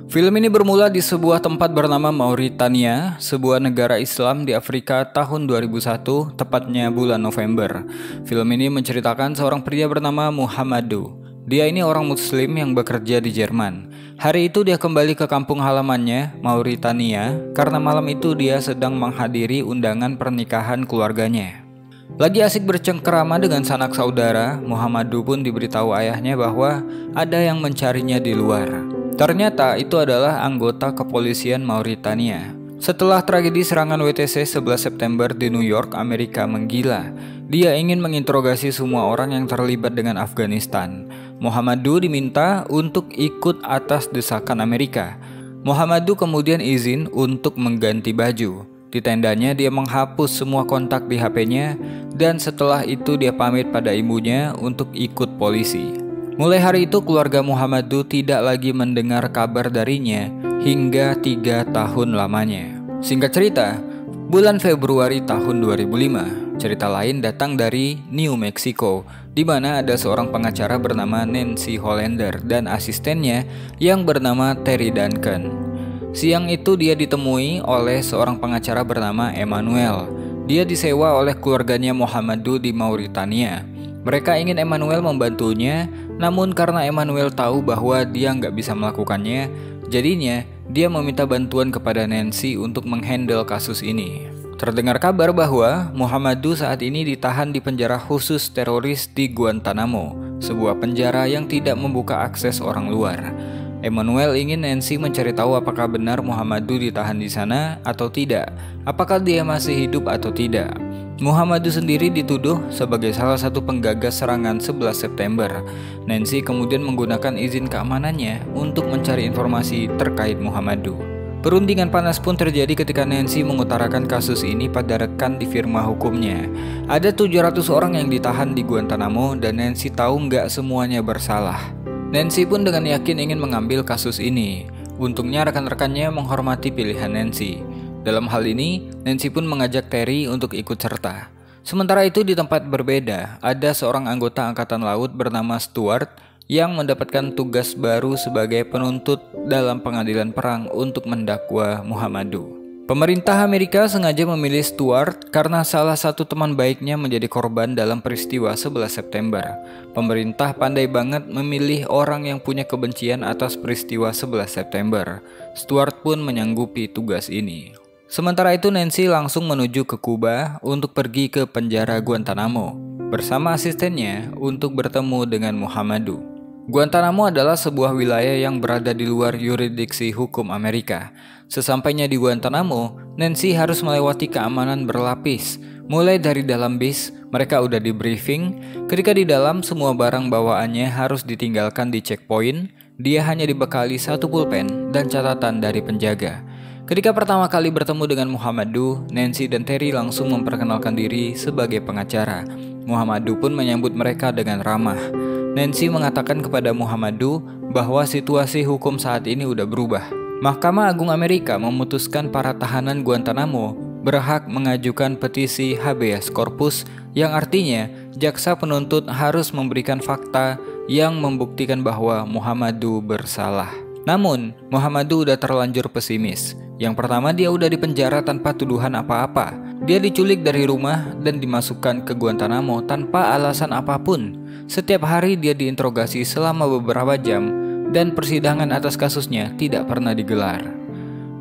Film ini bermula di sebuah tempat bernama Mauritania, sebuah negara Islam di Afrika tahun 2001, tepatnya bulan November. Film ini menceritakan seorang pria bernama Muhammadu. Dia ini orang Muslim yang bekerja di Jerman. Hari itu dia kembali ke kampung halamannya, Mauritania, karena malam itu dia sedang menghadiri undangan pernikahan keluarganya. Lagi asik bercengkerama dengan sanak saudara, Muhammadu pun diberitahu ayahnya bahwa ada yang mencarinya di luar. Ternyata itu adalah anggota kepolisian Mauritania. Setelah tragedi serangan WTC 11 September di New York, Amerika menggila. Dia ingin menginterogasi semua orang yang terlibat dengan Afghanistan. Muhammadu diminta untuk ikut atas desakan Amerika. Muhammadu kemudian izin untuk mengganti baju. Di tendanya dia menghapus semua kontak di HP-nya dan setelah itu dia pamit pada ibunya untuk ikut polisi. Mulai hari itu keluarga Muhammadu tidak lagi mendengar kabar darinya hingga 3 tahun lamanya. Singkat cerita, bulan Februari tahun 2005, cerita lain datang dari New Mexico, di mana ada seorang pengacara bernama Nancy Hollander dan asistennya yang bernama Terry Duncan. Siang itu dia ditemui oleh seorang pengacara bernama Emmanuel. Dia disewa oleh keluarganya Muhammadu di Mauritania. Mereka ingin Emmanuel membantunya, namun karena Emmanuel tahu bahwa dia nggak bisa melakukannya, jadinya dia meminta bantuan kepada Nancy untuk menghandle kasus ini. Terdengar kabar bahwa Muhammadu saat ini ditahan di penjara khusus teroris di Guantanamo, sebuah penjara yang tidak membuka akses orang luar. Emmanuel ingin Nancy mencari tahu apakah benar Muhammadu ditahan di sana atau tidak, apakah dia masih hidup atau tidak. Muhammadu sendiri dituduh sebagai salah satu penggagas serangan 11 September. Nancy kemudian menggunakan izin keamanannya untuk mencari informasi terkait Muhammadu. Perundingan panas pun terjadi ketika Nancy mengutarakan kasus ini pada rekan di firma hukumnya. Ada 700 orang yang ditahan di Guantanamo dan Nancy tahu nggak semuanya bersalah. Nancy pun dengan yakin ingin mengambil kasus ini. Untungnya rekan-rekannya menghormati pilihan Nancy. Dalam hal ini, Nancy pun mengajak Terry untuk ikut serta. Sementara itu di tempat berbeda, ada seorang anggota angkatan laut bernama Stuart yang mendapatkan tugas baru sebagai penuntut dalam pengadilan perang untuk mendakwa Muhammadu. Pemerintah Amerika sengaja memilih Stuart karena salah satu teman baiknya menjadi korban dalam peristiwa 11 September. Pemerintah pandai banget memilih orang yang punya kebencian atas peristiwa 11 September. Stuart pun menyanggupi tugas ini. Sementara itu Nancy langsung menuju ke Kuba untuk pergi ke penjara Guantanamo bersama asistennya untuk bertemu dengan Muhammadu. Guantanamo adalah sebuah wilayah yang berada di luar yurisdiksi hukum Amerika. Sesampainya di Guantanamo, Nancy harus melewati keamanan berlapis. Mulai dari dalam bis, mereka udah di briefing. Ketika di dalam, semua barang bawaannya harus ditinggalkan di checkpoint. Dia hanya dibekali satu pulpen dan catatan dari penjaga. Ketika pertama kali bertemu dengan Muhammadu, Nancy dan Terry langsung memperkenalkan diri sebagai pengacara. Muhammadu pun menyambut mereka dengan ramah. Nancy mengatakan kepada Muhammadu bahwa situasi hukum saat ini udah berubah. Mahkamah Agung Amerika memutuskan para tahanan Guantanamo berhak mengajukan petisi habeas corpus yang artinya jaksa penuntut harus memberikan fakta yang membuktikan bahwa Muhammadu bersalah. Namun, Muhammadu udah terlanjur pesimis. Yang pertama, dia udah dipenjara tanpa tuduhan apa-apa. Dia diculik dari rumah dan dimasukkan ke Guantanamo tanpa alasan apapun. Setiap hari dia diinterogasi selama beberapa jam dan persidangan atas kasusnya tidak pernah digelar.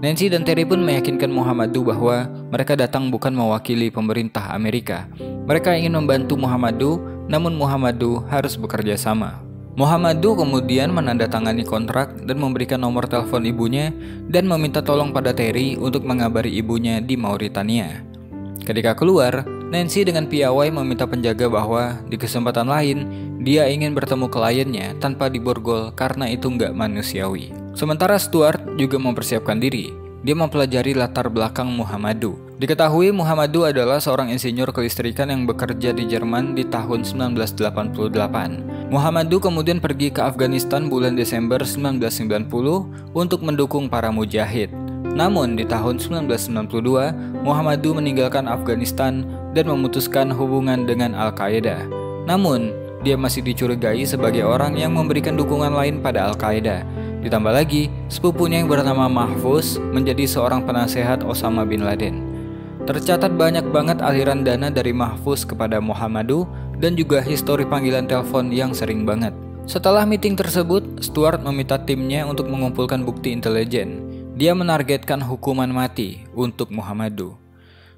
Nancy dan Terry pun meyakinkan Muhammadu bahwa mereka datang bukan mewakili pemerintah Amerika. Mereka ingin membantu Muhammadu, namun Muhammadu harus bekerja sama. Muhammadu kemudian menandatangani kontrak dan memberikan nomor telepon ibunya dan meminta tolong pada Terry untuk mengabari ibunya di Mauritania. Ketika keluar, Nancy dengan piawai meminta penjaga bahwa di kesempatan lain dia ingin bertemu kliennya tanpa diborgol karena itu nggak manusiawi. Sementara Stuart juga mempersiapkan diri. Dia mempelajari latar belakang Muhammadu. Diketahui Muhammadu adalah seorang insinyur kelistrikan yang bekerja di Jerman di tahun 1988. Muhammadu kemudian pergi ke Afghanistan bulan Desember 1990 untuk mendukung para mujahid. Namun di tahun 1992, Muhammadu meninggalkan Afghanistan dan memutuskan hubungan dengan Al-Qaeda. Namun, dia masih dicurigai sebagai orang yang memberikan dukungan lain pada Al-Qaeda. Ditambah lagi, sepupunya yang bernama Mahfuz menjadi seorang penasehat Osama bin Laden. Tercatat banyak banget aliran dana dari Mahfuz kepada Muhammadu dan juga histori panggilan telepon yang sering banget. Setelah meeting tersebut, Stuart meminta timnya untuk mengumpulkan bukti intelijen. Dia menargetkan hukuman mati untuk Muhammadu.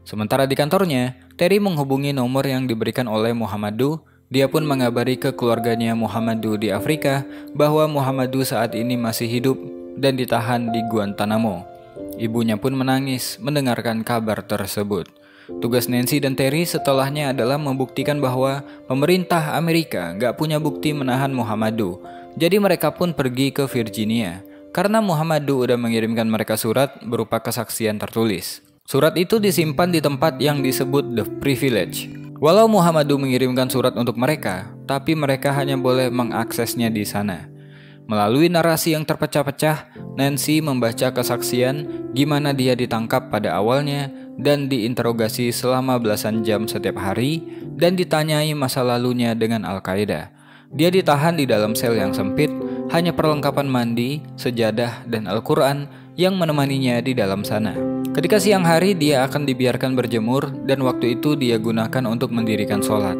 Sementara di kantornya, Terry menghubungi nomor yang diberikan oleh Muhammadu. Dia pun mengabari ke keluarganya Muhammadu di Afrika bahwa Muhammadu saat ini masih hidup dan ditahan di Guantanamo. Ibunya pun menangis mendengarkan kabar tersebut. Tugas Nancy dan Terry setelahnya adalah membuktikan bahwa pemerintah Amerika gak punya bukti menahan Muhammadu. Jadi mereka pun pergi ke Virginia karena Muhammadu udah mengirimkan mereka surat berupa kesaksian tertulis. Surat itu disimpan di tempat yang disebut The Privilege. Walau Muhammadu mengirimkan surat untuk mereka, tapi mereka hanya boleh mengaksesnya di sana. Melalui narasi yang terpecah-pecah, Nancy membaca kesaksian gimana dia ditangkap pada awalnya dan diinterogasi selama belasan jam setiap hari dan ditanyai masa lalunya dengan Al-Qaeda. Dia ditahan di dalam sel yang sempit, hanya perlengkapan mandi, sejadah, dan Al-Quran yang menemaninya di dalam sana. Ketika siang hari dia akan dibiarkan berjemur dan waktu itu dia gunakan untuk mendirikan sholat.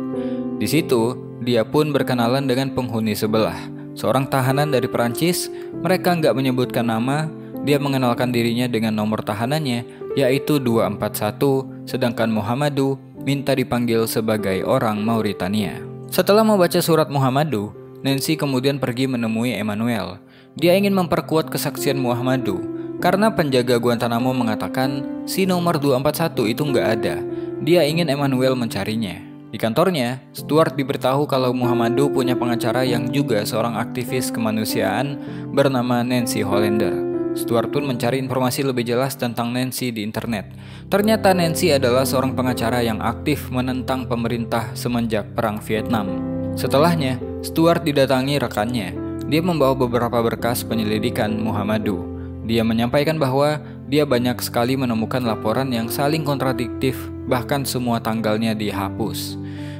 Di situ dia pun berkenalan dengan penghuni sebelah, seorang tahanan dari Perancis. Mereka nggak menyebutkan nama. Dia mengenalkan dirinya dengan nomor tahanannya yaitu 241, sedangkan Muhammadu minta dipanggil sebagai orang Mauritania. Setelah membaca surat Muhammadu, Nancy kemudian pergi menemui Emmanuel. Dia ingin memperkuat kesaksian Muhammadu. Karena penjaga Guantanamo mengatakan si nomor 241 itu nggak ada. Dia ingin Emmanuel mencarinya. Di kantornya, Stuart diberitahu kalau Muhammadu punya pengacara yang juga seorang aktivis kemanusiaan bernama Nancy Hollander. Stuart pun mencari informasi lebih jelas tentang Nancy di internet. Ternyata Nancy adalah seorang pengacara yang aktif menentang pemerintah semenjak Perang Vietnam. Setelahnya, Stuart didatangi rekannya. Dia membawa beberapa berkas penyelidikan Muhammadu. Dia menyampaikan bahwa dia banyak sekali menemukan laporan yang saling kontradiktif, bahkan semua tanggalnya dihapus.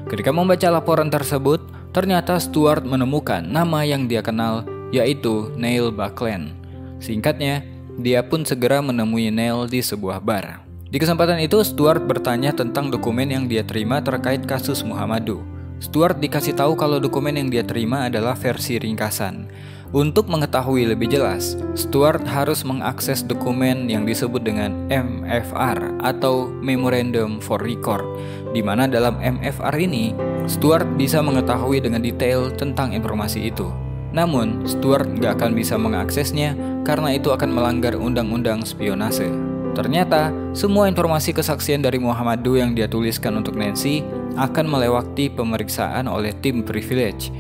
Ketika membaca laporan tersebut, ternyata Stuart menemukan nama yang dia kenal, yaitu Neil Buckland. Singkatnya, dia pun segera menemui Neil di sebuah bar. Di kesempatan itu, Stuart bertanya tentang dokumen yang dia terima terkait kasus Muhammadu. Stuart dikasih tahu kalau dokumen yang dia terima adalah versi ringkasan. Untuk mengetahui lebih jelas, Stuart harus mengakses dokumen yang disebut dengan MFR atau Memorandum for Record, di mana dalam MFR ini, Stuart bisa mengetahui dengan detail tentang informasi itu. Namun, Stuart nggak akan bisa mengaksesnya karena itu akan melanggar undang-undang spionase. Ternyata, semua informasi kesaksian dari Muhammadu yang dia tuliskan untuk Nancy akan melewati pemeriksaan oleh tim Privilege.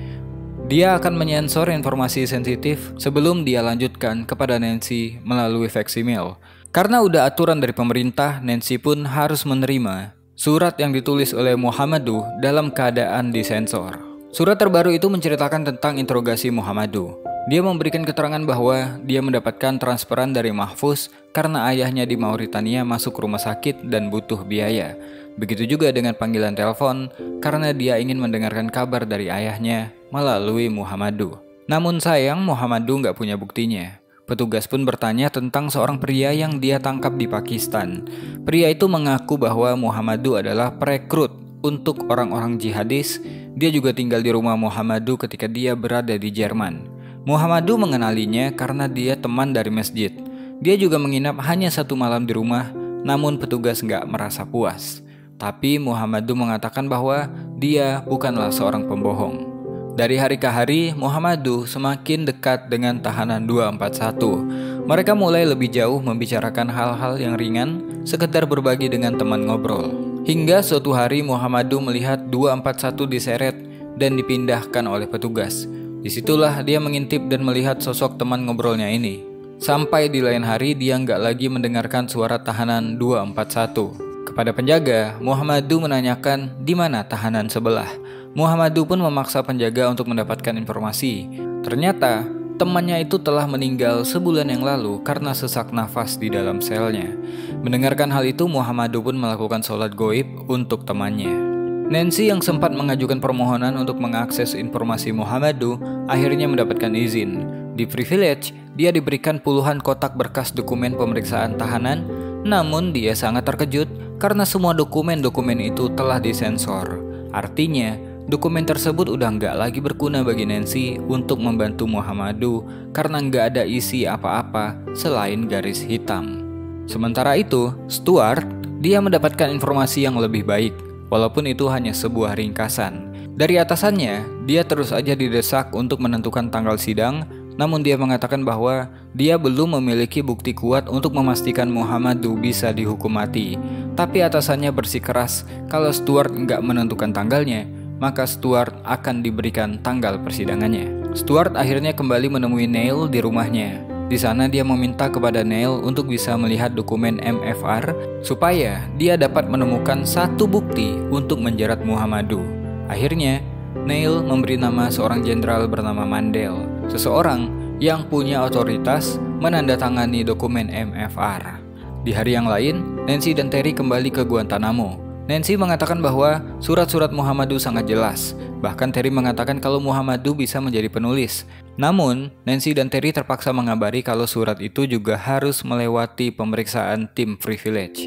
Dia akan menyensor informasi sensitif sebelum dia lanjutkan kepada Nancy melalui faksimil. Karena udah aturan dari pemerintah, Nancy pun harus menerima surat yang ditulis oleh Muhammadu dalam keadaan disensor. Surat terbaru itu menceritakan tentang interogasi Muhammadu. Dia memberikan keterangan bahwa dia mendapatkan transferan dari Mahfuz karena ayahnya di Mauritania masuk rumah sakit dan butuh biaya. Begitu juga dengan panggilan telepon karena dia ingin mendengarkan kabar dari ayahnya melalui Muhammadu. Namun sayang Muhammadu nggak punya buktinya. Petugas pun bertanya tentang seorang pria yang dia tangkap di Pakistan. Pria itu mengaku bahwa Muhammadu adalah perekrut untuk orang-orang jihadis. Dia juga tinggal di rumah Muhammadu ketika dia berada di Jerman. Muhammadu mengenalinya karena dia teman dari masjid. Dia juga menginap hanya 1 malam di rumah, namun petugas nggak merasa puas. Tapi Muhammadu mengatakan bahwa dia bukanlah seorang pembohong. Dari hari ke hari, Muhammadu semakin dekat dengan tahanan 241. Mereka mulai lebih jauh membicarakan hal-hal yang ringan, sekedar berbagi dengan teman ngobrol. Hingga suatu hari Muhammadu melihat 241 diseret dan dipindahkan oleh petugas. Disitulah dia mengintip dan melihat sosok teman ngobrolnya ini. Sampai di lain hari dia nggak lagi mendengarkan suara tahanan 241. Kepada penjaga, Muhammadu menanyakan di mana tahanan sebelah. Muhammadu pun memaksa penjaga untuk mendapatkan informasi. Ternyata, temannya itu telah meninggal sebulan yang lalu karena sesak nafas di dalam selnya. Mendengarkan hal itu, Muhammadu pun melakukan sholat goib untuk temannya. Nancy yang sempat mengajukan permohonan untuk mengakses informasi Muhammadu akhirnya mendapatkan izin. Di Privilege, dia diberikan puluhan kotak berkas dokumen pemeriksaan tahanan, namun dia sangat terkejut karena semua dokumen-dokumen itu telah disensor. Artinya, dokumen tersebut udah nggak lagi berguna bagi Nancy untuk membantu Muhammadu karena nggak ada isi apa-apa selain garis hitam. Sementara itu, Stuart, dia mendapatkan informasi yang lebih baik, walaupun itu hanya sebuah ringkasan. Dari atasannya, dia terus aja didesak untuk menentukan tanggal sidang, namun dia mengatakan bahwa dia belum memiliki bukti kuat untuk memastikan Muhammadu bisa dihukum mati. Tapi atasannya bersikeras kalau Stuart nggak menentukan tanggalnya, maka Stuart akan diberikan tanggal persidangannya. Stuart akhirnya kembali menemui Neil di rumahnya. Di sana dia meminta kepada Neil untuk bisa melihat dokumen MFR supaya dia dapat menemukan satu bukti untuk menjerat Muhammadu. Akhirnya, Neil memberi nama seorang jenderal bernama Mandel, seseorang yang punya otoritas menandatangani dokumen MFR. Di hari yang lain, Nancy dan Terry kembali ke Guantanamo. Nancy mengatakan bahwa surat-surat Muhammadu sangat jelas. Bahkan Terry mengatakan kalau Muhammadu bisa menjadi penulis. Namun, Nancy dan Terry terpaksa mengabari kalau surat itu juga harus melewati pemeriksaan tim Privilege.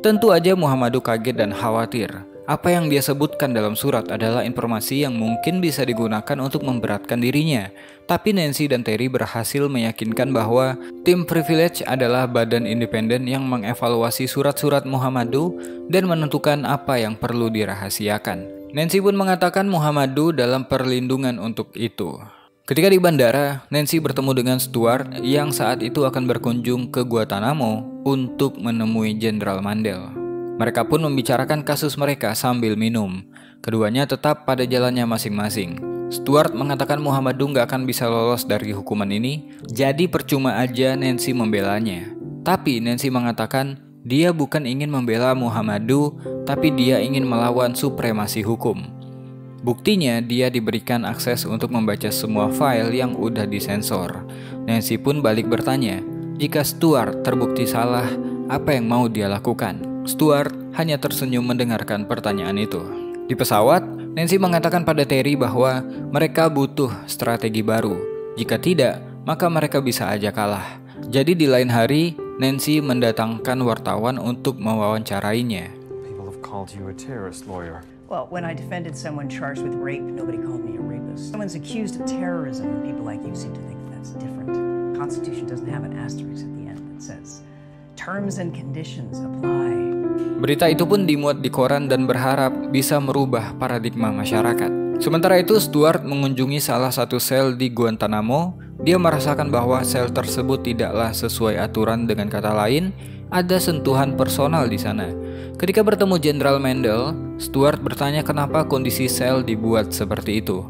Tentu aja Muhammadu kaget dan khawatir. Apa yang dia sebutkan dalam surat adalah informasi yang mungkin bisa digunakan untuk memberatkan dirinya. Tapi Nancy dan Terry berhasil meyakinkan bahwa tim Privilege adalah badan independen yang mengevaluasi surat-surat Muhammadu dan menentukan apa yang perlu dirahasiakan. Nancy pun mengatakan Muhammadu dalam perlindungan untuk itu. Ketika di bandara, Nancy bertemu dengan Stuart yang saat itu akan berkunjung ke Guantanamo untuk menemui Jenderal Mandel. Mereka pun membicarakan kasus mereka sambil minum. Keduanya tetap pada jalannya masing-masing. Stuart mengatakan Muhammadu nggak akan bisa lolos dari hukuman ini, jadi percuma aja Nancy membelanya. Tapi Nancy mengatakan dia bukan ingin membela Muhammadu, tapi dia ingin melawan supremasi hukum. Buktinya dia diberikan akses untuk membaca semua file yang udah disensor. Nancy pun balik bertanya, jika Stuart terbukti salah, apa yang mau dia lakukan? Stuart hanya tersenyum mendengarkan pertanyaan itu. Di pesawat, Nancy mengatakan pada Terry bahwa mereka butuh strategi baru. Jika tidak, maka mereka bisa aja kalah. Jadi di lain hari, Nancy mendatangkan wartawan untuk mewawancarainya. People have called you a terrorist lawyer. Well, when I defended someone charged with rape, nobody called me a rapist. Someone's accused of terrorism, people like you seem to think that's different. The Constitution doesn't have an asterisk at the end that says terms and conditions apply. Berita itu pun dimuat di koran dan berharap bisa merubah paradigma masyarakat. Sementara itu, Stuart mengunjungi salah satu sel di Guantanamo. Dia merasakan bahwa sel tersebut tidaklah sesuai aturan, dengan kata lain, ada sentuhan personal di sana. Ketika bertemu Jenderal Mandel, Stuart bertanya kenapa kondisi sel dibuat seperti itu.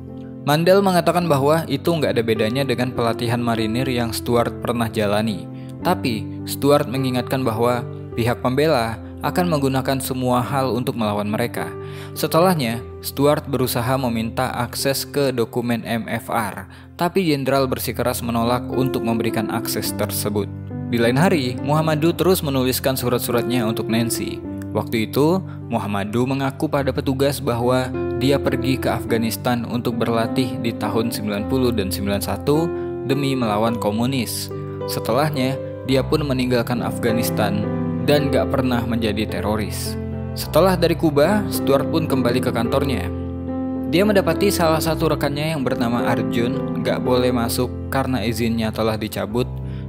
Mandel mengatakan bahwa itu nggak ada bedanya dengan pelatihan marinir yang Stuart pernah jalani. Tapi, Stuart mengingatkan bahwa pihak pembela akan menggunakan semua hal untuk melawan mereka. Setelahnya, Stuart berusaha meminta akses ke dokumen MFR, tapi Jenderal bersikeras menolak untuk memberikan akses tersebut. Di lain hari, Muhammadu terus menuliskan surat-suratnya untuk Nancy. Waktu itu, Muhammadu mengaku pada petugas bahwa dia pergi ke Afghanistan untuk berlatih di tahun 90 dan 91 demi melawan komunis. Setelahnya, dia pun meninggalkan Afghanistan dan gak pernah menjadi teroris. Setelah dari Kuba, Stuart pun kembali ke kantornya. Dia mendapati salah satu rekannya yang bernama Arjun gak boleh masuk karena izinnya telah dicabut.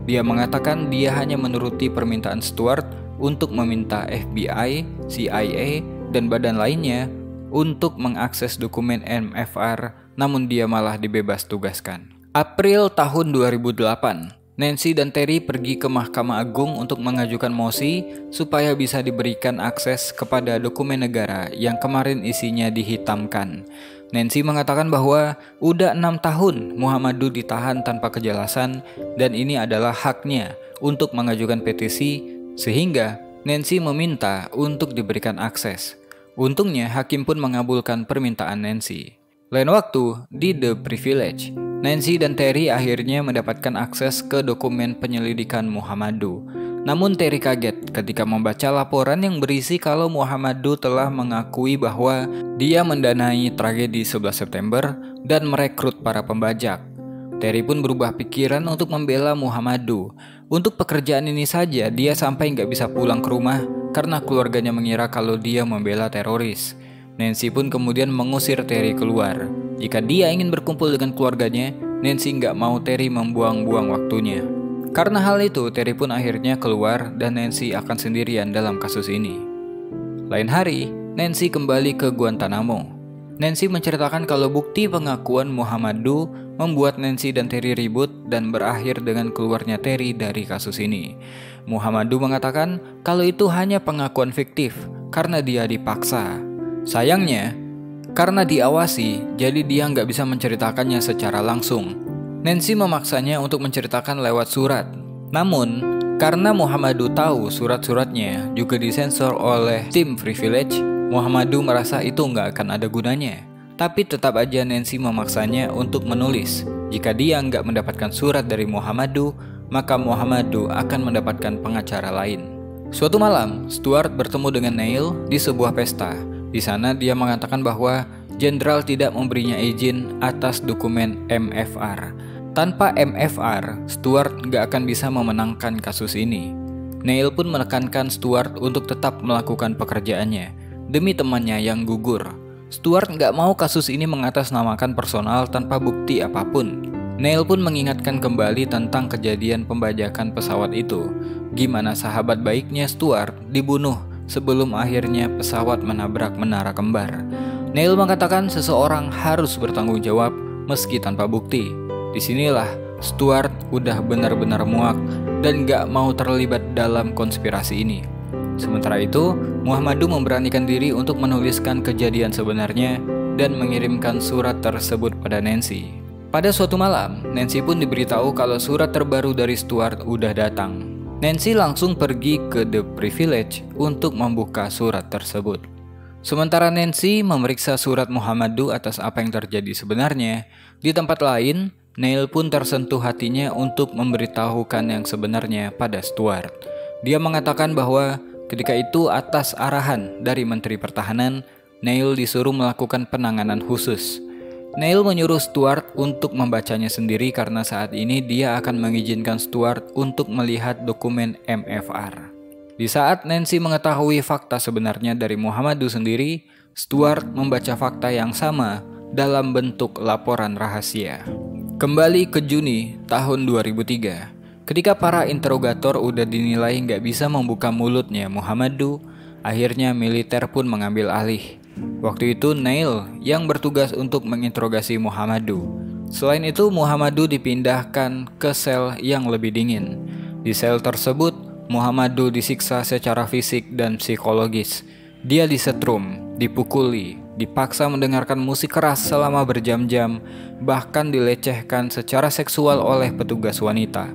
Dia mengatakan dia hanya menuruti permintaan Stuart untuk meminta FBI, CIA, dan badan lainnya untuk mengakses dokumen MFR, namun dia malah dibebas tugaskan. April tahun 2008, Nancy dan Terry pergi ke Mahkamah Agung untuk mengajukan mosi supaya bisa diberikan akses kepada dokumen negara yang kemarin isinya dihitamkan. Nancy mengatakan bahwa udah 6 tahun Muhammadu ditahan tanpa kejelasan dan ini adalah haknya untuk mengajukan petisi, sehingga Nancy meminta untuk diberikan akses. Untungnya hakim pun mengabulkan permintaan Nancy. Lain waktu, di The Privilege, Nancy dan Terry akhirnya mendapatkan akses ke dokumen penyelidikan Muhammadu. Namun Terry kaget ketika membaca laporan yang berisi kalau Muhammadu telah mengakui bahwa dia mendanai tragedi 11 September dan merekrut para pembajak. Terry pun berubah pikiran untuk membela Muhammadu. Untuk pekerjaan ini saja dia sampai nggak bisa pulang ke rumah karena keluarganya mengira kalau dia membela teroris. Nancy pun kemudian mengusir Terry keluar. Jika dia ingin berkumpul dengan keluarganya, Nancy nggak mau Terry membuang-buang waktunya. Karena hal itu, Terry pun akhirnya keluar dan Nancy akan sendirian dalam kasus ini. Lain hari, Nancy kembali ke Guantanamo. Nancy menceritakan kalau bukti pengakuan Muhammadu membuat Nancy dan Terry ribut dan berakhir dengan keluarnya Terry dari kasus ini. Muhammadu mengatakan kalau itu hanya pengakuan fiktif karena dia dipaksa. Sayangnya, karena diawasi, jadi dia nggak bisa menceritakannya secara langsung. Nancy memaksanya untuk menceritakan lewat surat. Namun, karena Muhammadu tahu surat-suratnya juga disensor oleh tim Privilege, Muhammadu merasa itu nggak akan ada gunanya. Tapi tetap aja Nancy memaksanya untuk menulis. Jika dia nggak mendapatkan surat dari Muhammadu, maka Muhammadu akan mendapatkan pengacara lain. Suatu malam, Stuart bertemu dengan Neil di sebuah pesta. Di sana dia mengatakan bahwa jenderal tidak memberinya izin atas dokumen MFR. Tanpa MFR, Stuart nggak akan bisa memenangkan kasus ini. Neil pun menekankan Stuart untuk tetap melakukan pekerjaannya demi temannya yang gugur. Stuart nggak mau kasus ini mengatasnamakan personal tanpa bukti apapun. Neil pun mengingatkan kembali tentang kejadian pembajakan pesawat itu. Gimana sahabat baiknya Stuart dibunuh sebelum akhirnya pesawat menabrak menara kembar. Neil mengatakan seseorang harus bertanggung jawab meski tanpa bukti. Disinilah Stuart udah benar-benar muak dan gak mau terlibat dalam konspirasi ini. Sementara itu, Muhammadu memberanikan diri untuk menuliskan kejadian sebenarnya dan mengirimkan surat tersebut pada Nancy. Pada suatu malam, Nancy pun diberitahu kalau surat terbaru dari Stuart udah datang. Nancy langsung pergi ke The Privilege untuk membuka surat tersebut. Sementara Nancy memeriksa surat Muhammadu atas apa yang terjadi sebenarnya, di tempat lain, Neil pun tersentuh hatinya untuk memberitahukan yang sebenarnya pada Stuart. Dia mengatakan bahwa ketika itu atas arahan dari Menteri Pertahanan, Neil disuruh melakukan penanganan khusus. Neil menyuruh Stuart untuk membacanya sendiri karena saat ini dia akan mengizinkan Stuart untuk melihat dokumen MFR. Di saat Nancy mengetahui fakta sebenarnya dari Muhammadu sendiri, Stuart membaca fakta yang sama dalam bentuk laporan rahasia. Kembali ke Juni tahun 2003, ketika para interogator udah dinilai nggak bisa membuka mulutnya Muhammadu, akhirnya militer pun mengambil alih. Waktu itu Neil yang bertugas untuk menginterogasi Muhammadu. Selain itu Muhammadu dipindahkan ke sel yang lebih dingin. Di sel tersebut Muhammadu disiksa secara fisik dan psikologis. Dia disetrum, dipukuli, dipaksa mendengarkan musik keras selama berjam-jam, bahkan dilecehkan secara seksual oleh petugas wanita.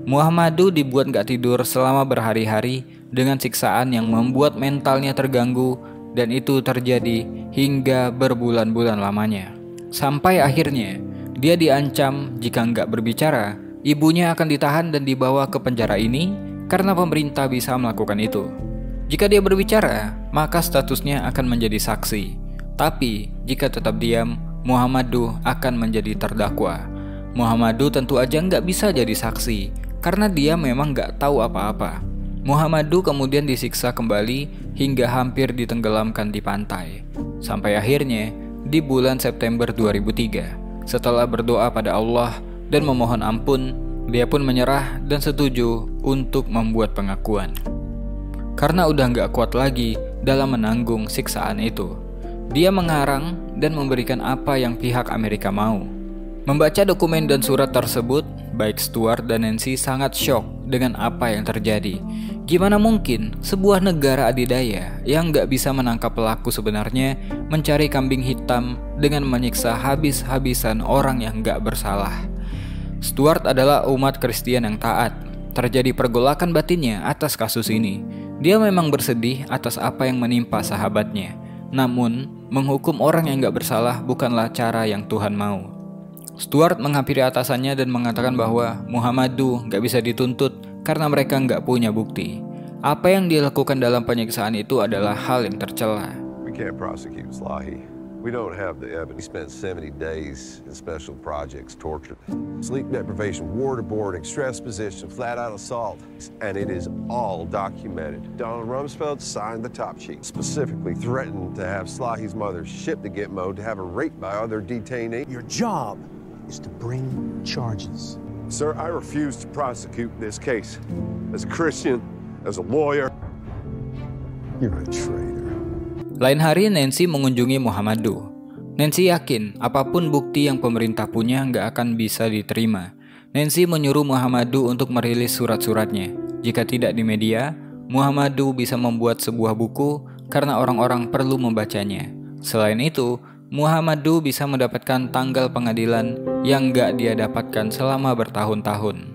Muhammadu dibuat gak tidur selama berhari-hari dengan siksaan yang membuat mentalnya terganggu, dan itu terjadi hingga berbulan-bulan lamanya. Sampai akhirnya dia diancam jika nggak berbicara, ibunya akan ditahan dan dibawa ke penjara ini karena pemerintah bisa melakukan itu. Jika dia berbicara, maka statusnya akan menjadi saksi. Tapi jika tetap diam, Muhammadu akan menjadi terdakwa. Muhammadu tentu aja nggak bisa jadi saksi karena dia memang nggak tahu apa-apa. Muhammadu kemudian disiksa kembali hingga hampir ditenggelamkan di pantai. Sampai akhirnya di bulan September 2003, setelah berdoa pada Allah dan memohon ampun, dia pun menyerah dan setuju untuk membuat pengakuan. Karena udah gak kuat lagi dalam menanggung siksaan itu, dia mengarang dan memberikan apa yang pihak Amerika mau. Membaca dokumen dan surat tersebut, baik Stuart dan Nancy sangat syok dengan apa yang terjadi. Gimana mungkin sebuah negara adidaya yang gak bisa menangkap pelaku sebenarnya mencari kambing hitam dengan menyiksa habis-habisan orang yang gak bersalah. Stuart adalah umat Kristen yang taat. Terjadi pergolakan batinnya atas kasus ini. Dia memang bersedih atas apa yang menimpa sahabatnya. Namun, menghukum orang yang gak bersalah bukanlah cara yang Tuhan mau. Stuart menghampiri atasannya dan mengatakan bahwa Muhammadu gak bisa dituntut karena mereka nggak punya bukti. Apa yang dilakukan dalam penyiksaan itu adalah hal yang tercela. We can't prosecute Slahi. We don't have the evidence. He spent 70 days in special projects, tortured. Sleep deprivation, waterboarding, stress position, flat-out assault. And it is all documented. Donald Rumsfeld signed the top sheet, specifically threatened to have Slahi's mother shipped to Gitmo to have her raped by other detainees. Your job is to bring charges. Sir, I refuse to prosecute this case. As a Christian, as a lawyer. You're a traitor. Lain hari, Nancy mengunjungi Muhammadu. Nancy yakin apapun bukti yang pemerintah punya nggak akan bisa diterima. Nancy menyuruh Muhammadu untuk merilis surat-suratnya. Jika tidak di media, Muhammadu bisa membuat sebuah buku karena orang-orang perlu membacanya. Selain itu, Muhammadu bisa mendapatkan tanggal pengadilan yang nggak dia dapatkan selama bertahun-tahun.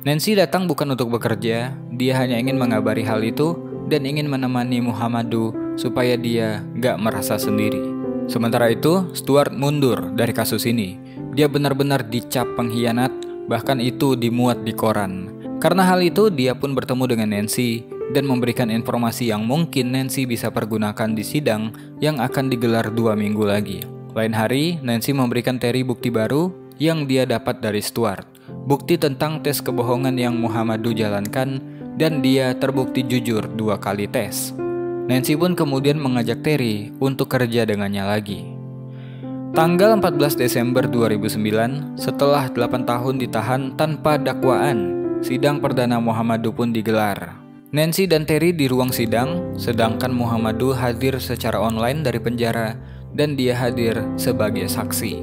Nancy datang bukan untuk bekerja, dia hanya ingin mengabari hal itu dan ingin menemani Muhammadu supaya dia gak merasa sendiri. Sementara itu, Stuart mundur dari kasus ini. Dia benar-benar dicap pengkhianat, bahkan itu dimuat di koran. Karena hal itu, dia pun bertemu dengan Nancy dan memberikan informasi yang mungkin Nancy bisa pergunakan di sidang yang akan digelar 2 minggu lagi. Lain hari, Nancy memberikan Terry bukti baru yang dia dapat dari Stuart. Bukti tentang tes kebohongan yang Muhammadu jalankan dan dia terbukti jujur 2 kali tes. Nancy pun kemudian mengajak Terry untuk kerja dengannya lagi. Tanggal 14 Desember 2009, setelah 8 tahun ditahan tanpa dakwaan, sidang perdana Muhammadu pun digelar. Nancy dan Terry di ruang sidang, sedangkan Muhammadu hadir secara online dari penjara dan dia hadir sebagai saksi.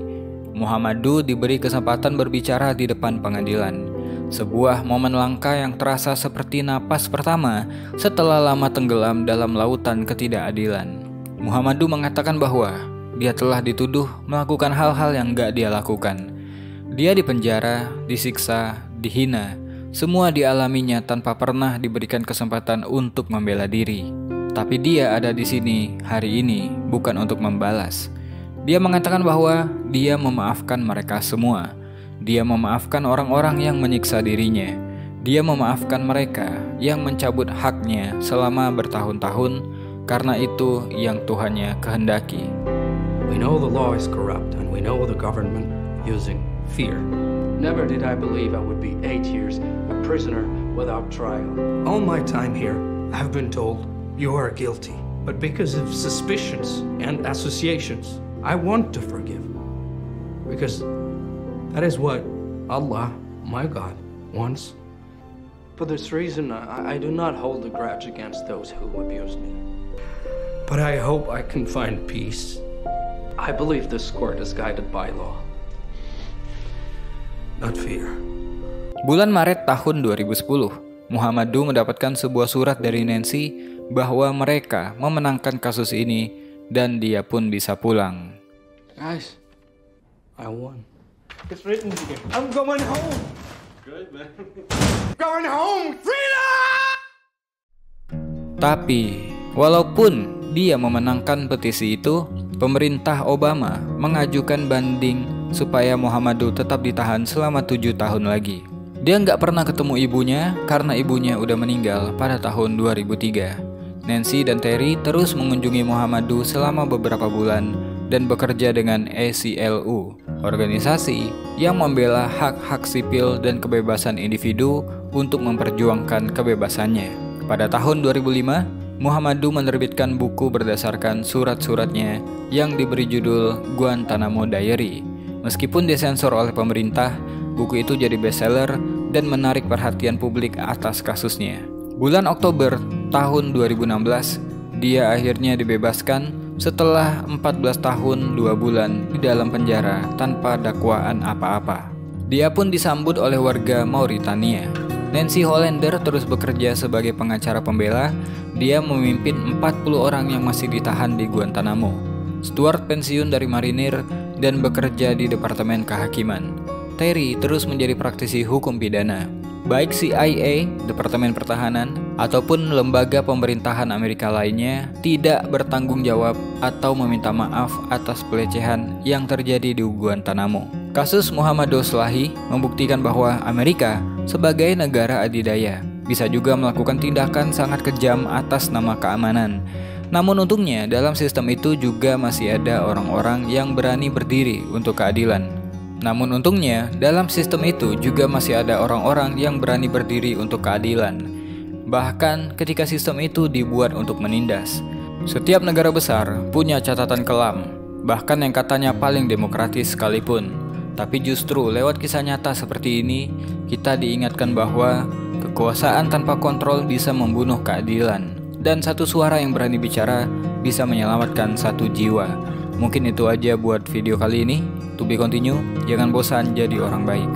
Muhammadu diberi kesempatan berbicara di depan pengadilan. Sebuah momen langka yang terasa seperti napas pertama setelah lama tenggelam dalam lautan ketidakadilan. Muhammadu mengatakan bahwa dia telah dituduh melakukan hal-hal yang gak dia lakukan. Dia dipenjara, disiksa, dihina. Semua dialaminya tanpa pernah diberikan kesempatan untuk membela diri. Tapi dia ada di sini hari ini bukan untuk membalas. Dia mengatakan bahwa dia memaafkan mereka semua. Dia memaafkan orang-orang yang menyiksa dirinya. Dia memaafkan mereka yang mencabut haknya selama bertahun-tahun, karena itu yang Tuhannya kehendaki. We know the law is corrupt and we know the government using fear. Never did I believe I would be 8 years a prisoner without trial. All my time here, I've been told you are guilty. But because of suspicions and associations, I want to forgive. Because that is what Allah, my God, wants. For this reason, I do not hold a grudge against those who abused me. But I hope I can find peace. I believe this court is guided by law, not fear. Bulan Maret tahun 2010, Muhammadu mendapatkan sebuah surat dari Nancy bahwa mereka memenangkan kasus ini dan dia pun bisa pulang. Guys, I won. It's written here. I'm going home. Good, man. Going home. Freedom! Tapi, walaupun dia memenangkan petisi itu, pemerintah Obama mengajukan banding supaya Muhammadu tetap ditahan selama 7 tahun lagi. Dia nggak pernah ketemu ibunya karena ibunya udah meninggal pada tahun 2003. Nancy dan Terry terus mengunjungi Muhammadu selama beberapa bulan dan bekerja dengan ACLU, organisasi yang membela hak-hak sipil dan kebebasan individu untuk memperjuangkan kebebasannya. Pada tahun 2005, Muhammadu menerbitkan buku berdasarkan surat-suratnya yang diberi judul Guantanamo Diary. Meskipun disensor oleh pemerintah, buku itu jadi bestseller dan menarik perhatian publik atas kasusnya. Bulan Oktober tahun 2016, dia akhirnya dibebaskan setelah 14 tahun 2 bulan di dalam penjara tanpa dakwaan apa-apa. Dia pun disambut oleh warga Mauritania. Nancy Hollander terus bekerja sebagai pengacara pembela. Dia memimpin 40 orang yang masih ditahan di Guantanamo. Stuart pensiun dari marinir dan bekerja di Departemen Kehakiman. Terry terus menjadi praktisi hukum pidana. Baik CIA, Departemen Pertahanan, ataupun lembaga pemerintahan Amerika lainnya tidak bertanggung jawab atau meminta maaf atas pelecehan yang terjadi di Guantanamo. Kasus Muhammadu Slahi membuktikan bahwa Amerika sebagai negara adidaya bisa juga melakukan tindakan sangat kejam atas nama keamanan. Namun untungnya dalam sistem itu juga masih ada orang-orang yang berani berdiri untuk keadilan. Bahkan ketika sistem itu dibuat untuk menindas. Setiap negara besar punya catatan kelam, bahkan yang katanya paling demokratis sekalipun. Tapi justru lewat kisah nyata seperti ini, kita diingatkan bahwa kekuasaan tanpa kontrol bisa membunuh keadilan. Dan satu suara yang berani bicara bisa menyelamatkan satu jiwa. Mungkin itu aja buat video kali ini. To be continue, jangan bosan jadi orang baik.